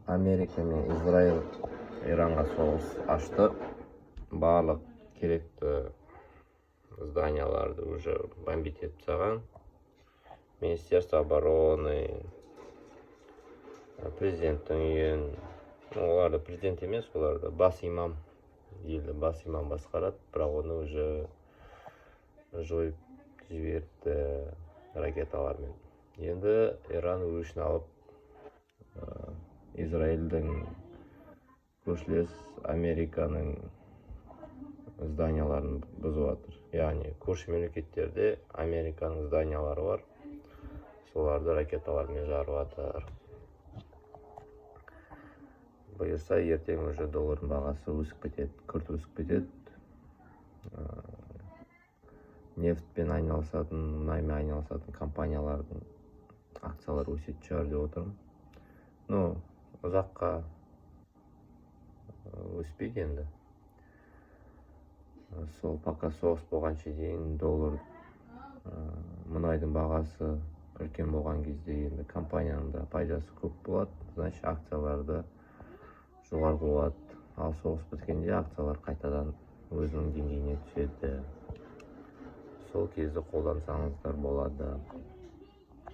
Америка мен Израиль Иранға соғыс ашты. Барлық керекті зданияларды уже бомбить етіп тастаған. Министерство обороны, президенттің үйін, оларды президент емес, оларды бас имам, елді бас имам басқарады, бірақ оны уже жойып жіберді ракеталармен. Енді Иран өшін алып, Израильдің көршілес Американың зданияларын бұзып жатыр. Яғни көрші мемлекеттерде Американың зданиялары бар, соларды ракеталармен жарып жатыр. Бұйырса, ертең уже доллардың бағасы өсіп кетеді, күрт өсіп кетеді. Нефтпен айналысатын, мұнаймен айналысатын компаниялардың акциялары өсетін шығар деп отырмын. Ұзаққа өспейді енді. Сол пока соғыс болғанша дейін доллар, мұнайдың бағасы үлкен болған кезде енді компанияның да пайдасы көп болады, значит акцияларды жоғары болады. Ал соғыс біткенде акциялар қайтадан өзінің деңгейіне түседі. Сол кезде қолдансаңыздар болады.